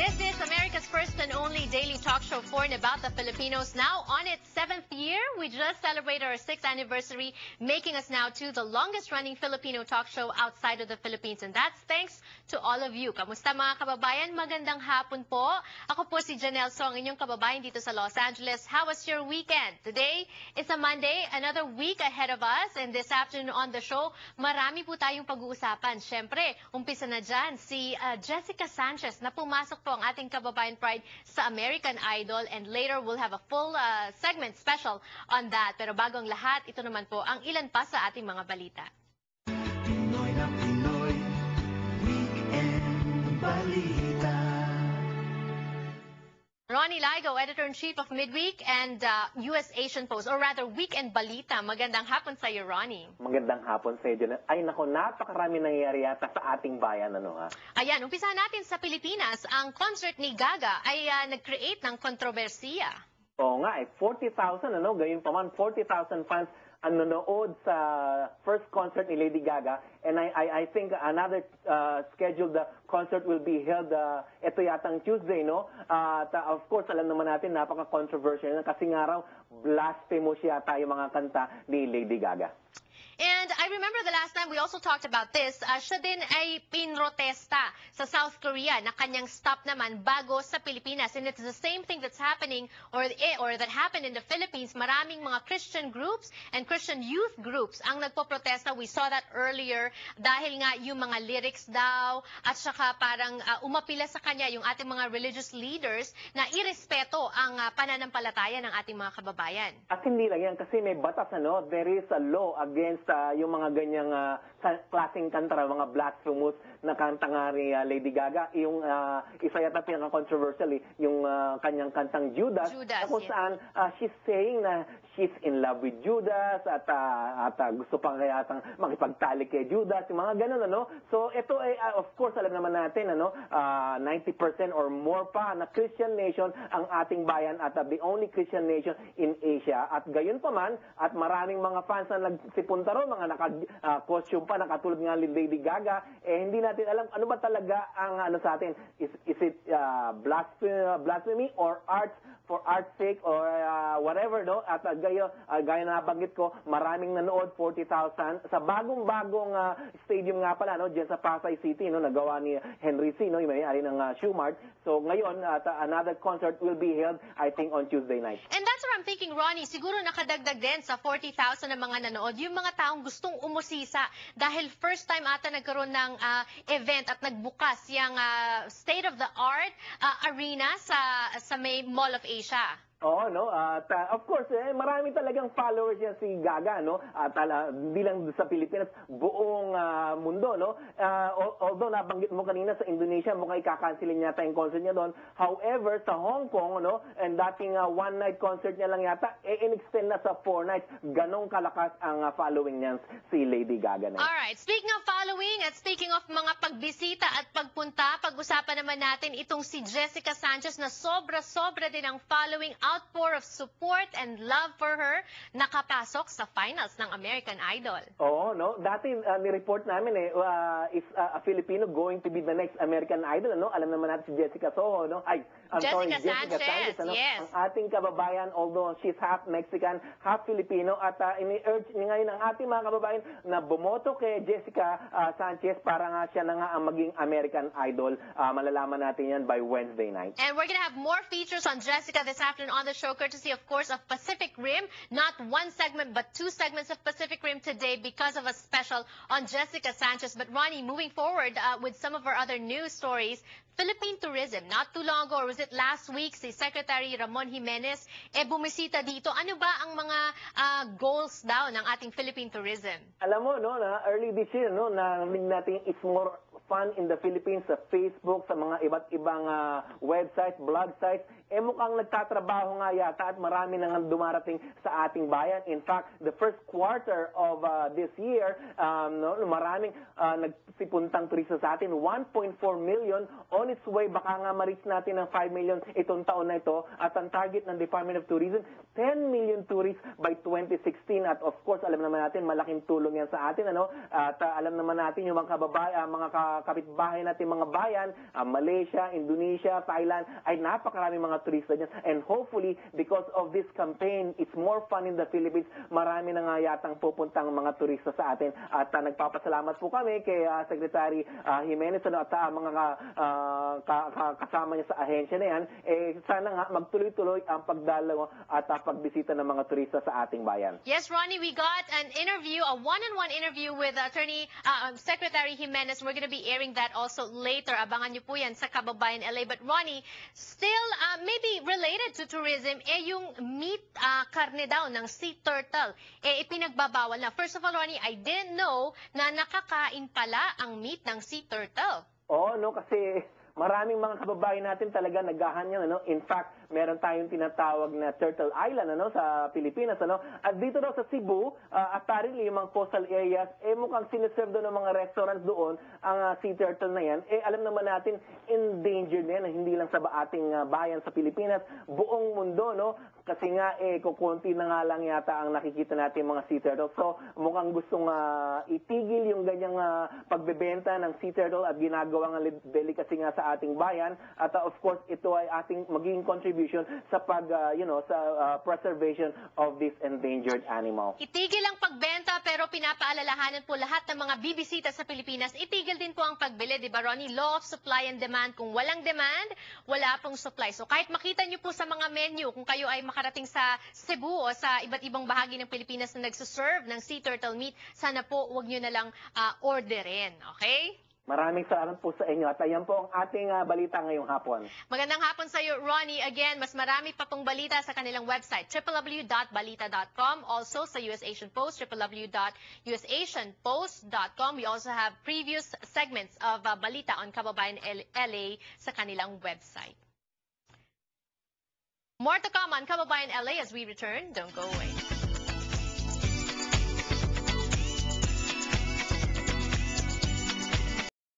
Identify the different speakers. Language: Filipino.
Speaker 1: This is America's first and only daily talk show for and about the Filipinos. Now on its 7th year, we just celebrated our 6th anniversary, making us now to the longest-running Filipino talk show outside of the Philippines. And that's thanks to all of you. Kamusta mga kababayan? Magandang hapon po. Ako po si Janelle Song, inyong kababayan dito sa Los Angeles. How was your weekend? Today is a Monday, another week ahead of us. And this afternoon on the show, marami po tayong pag-uusapan. Siyempre, umpisa na dyan si Jessica Sanchez na pumasok po ang ating kababayan pride sa American Idol, and later we'll have a full segment special on that. Pero bago ang lahat, ito naman po ang ilan pa sa ating mga balita.
Speaker 2: Pinoy na Pinoy, Weekend Balita.
Speaker 1: Ronnie Ligo, Editor-in-Chief of Midweek and US Asian Post, or rather Weekend Balita. Magandang hapon sa iyo, Ronnie.
Speaker 3: Magandang hapon sa iyo. Ay nako, napakarami nangyayari yata sa ating bayan, ano ha?
Speaker 1: Ayan, umpisahan natin sa Pilipinas. Ang concert ni Gaga ay nag-create ng kontrobersiya.
Speaker 3: Oo nga, 40,000, ano, gayon pa man, 40,000 fans ang nanood sa first concert ni Lady Gaga, and I think another scheduled concert will be held ito yatang Tuesday, no? Of course, alam naman natin, napaka-controversial kasi nga raw blasphemous yata yung mga kanta ni Lady Gaga.
Speaker 1: And I remember the last time we also talked about this, siya din ay pinrotesta sa South Korea na kanyang stop naman bago sa Pilipinas. And it's the same thing that's happening or that happened in the Philippines. Maraming mga Christian groups and Christian youth groups ang nagpo-protesta. We saw that earlier dahil nga yung mga lyrics daw at saka parang umapila sa kanya yung ating mga religious leaders na irespeto ang pananampalataya ng ating mga kababayan.
Speaker 3: At hindi lang yan kasi may batas, ano? There is a law against yung mga ganyang klaseng kanta, mga blasphemous na kanta nga ni Lady Gaga. Yung isa yata pinaka-controversial, yung kanyang kantang Judas na kung saan she's saying na she's in love with Judas at gusto pa kaya makipagtalik kay Judas, yung mga ganun, ano? So ito ay of course alam naman natin, ano, 90% or more pa na Christian nation ang ating bayan at the only Christian nation in Asia. At gayon pa man, at maraming mga fans na nagsipunta ron, mga naka-costume pa, nakatulad nga ni Lady Gaga, hindi natin alam ano ba talaga ang ano sa atin. Is it blasphemy or arts for art's sake or whatever, no? At gaya na nabanggit ko, maraming nanood, 40,000 sa bagong-bagong stadium nga pala, no, diyan sa Pasay City, no, nagawa ni Henry C, no, yung may-ari ng Shoemart. So ngayon another concert will be held, I think, on Tuesday night.
Speaker 1: And that's what I'm thinking, Ronnie, siguro nakadagdag din sa 40,000 na mga nanood yung mga taong gustong umusisa dahil first time ata nagkaroon ng event at nagbukas yung state-of-the-art arena sa may Mall of Asia.
Speaker 3: Oo, no? Of course, marami talagang followers yan si Gaga, no? At hindi lang sa Pilipinas, buong mundo, no? Although nabanggit mo kanina sa Indonesia, mukhang ikakansilin yata yung concert niya doon. However, sa Hong Kong, no? And dating one-night concert niya lang yata, in-extend na sa 4 nights. Ganong kalakas ang following niya si Lady Gaga na.
Speaker 1: Alright, speaking of following at speaking of mga pagbisita at pagpunta, pag-usapan naman natin itong si Jessica Sanchez na sobra-sobra din ang following outpour of support and love for her, nakapasok sa finals ng American Idol.
Speaker 3: Oo, no? Dati ni-report namin is a Filipino going to be the next American Idol, no? Alam naman natin si Jessica Soho, no?
Speaker 1: Jessica Sanchez,
Speaker 3: ano?
Speaker 1: yes.
Speaker 3: Ang ating kababayan, although she's half Mexican, half Filipino, at ini-urge ngayon ng ating mga kababayan na bumoto kay Jessica Sanchez para nga siya na nga ang maging American Idol. Malalaman natin yan by Wednesday night.
Speaker 1: And we're gonna have more features on Jessica this afternoon on the show, courtesy, of course, of Pacific Rim. Not one segment, but 2 segments of Pacific Rim today because of a special on Jessica Sanchez. But Ronnie, moving forward with some of our other news stories, Philippine tourism. Not too long ago, or was it last week, si Secretary Ramon Jimenez bumisita dito. Ano ba ang mga goals daw ng ating Philippine tourism?
Speaker 3: Alam mo, no, na early this year, no, narinig natin it's more fun in the Philippines sa Facebook, sa mga iba't ibang websites, blog sites. Mukhang nagtatrabaho nga yata at marami nang dumarating sa ating bayan. In fact, the first quarter of this year, maraming nagsipuntang turista sa atin. 1.4 million on its way. Baka nga ma-reach natin ng 5 million itong taon na ito. At ang target ng Department of Tourism, 10 million tourists by 2016. At of course, alam naman natin, malaking tulong yan sa atin. At alam naman natin yung mga kapitbahay natin mga bayan, Malaysia, Indonesia, Thailand, ay napakaraming mga turista dyan. And hopefully, because of this campaign, it's more fun in the Philippines. Marami na nga yatang pupuntang mga turista sa atin. At nagpapasalamat po kami kay Secretary Jimenez at sa mga kasama niya sa ahensya na yan. Sana nga magtuloy-tuloy ang pagdalaw at pagbisita ng mga turista sa ating bayan.
Speaker 1: Yes, Ronnie, we got an interview, a one-on-one interview with Secretary Jimenez. We're going to be airing that also later. Abangan niyo po yan sa Kababayan LA. But Ronnie, still maybe related to tourism, yung meat karne daw ng sea turtle, ipinagbabawal na. First of all, Ronnie, I didn't know na nakakain pala ang meat ng sea turtle.
Speaker 3: Oo, no, kasi maraming mga kababayan natin talaga naghahanyan, ano. In fact, meron tayong tinatawag na Turtle Island, ano, sa Pilipinas, ano. At dito daw sa Cebu, apparently yung mga coastal areas, mukhang sineserve doon ng mga restaurants doon ang sea turtle na yan. Alam naman natin, endangered na yan, hindi lang sa ating bayan sa Pilipinas, buong mundo, no. Kasi nga, kukunti na nga lang yata ang nakikita natin mga sea turtle. So, mukhang gustong itigil yung ganyang pagbebenta ng sea turtle at ginagawang delicacy nga sa ating bayan. At of course, ito ay ating magiging contribution sa preservation of this endangered animal.
Speaker 1: Itigil ang pagbenta pero pinapaalalahanan po lahat ng mga bibisita sa Pilipinas. Itigil din po ang pagbili, di ba, Ronnie? Law of supply and demand. Kung walang demand, wala pong supply. So kahit makita niyo po sa mga menu, kung kayo ay makarating sa Cebu o sa iba't ibang bahagi ng Pilipinas na nagsuserve ng sea turtle meat, sana po huwag niyo na lang orderin. Okay?
Speaker 3: Maraming salamat po sa inyo at ayan po ang ating balita ngayong hapon.
Speaker 1: Magandang hapon sa iyo, Ronnie. Again, mas marami pa pong balita sa kanilang website, www.balita.com. Also sa US Asian Post, www.usasianpost.com. We also have previous segments of Balita on Kababayan LA sa kanilang website. More to come on Kababayan LA as we return. Don't go away.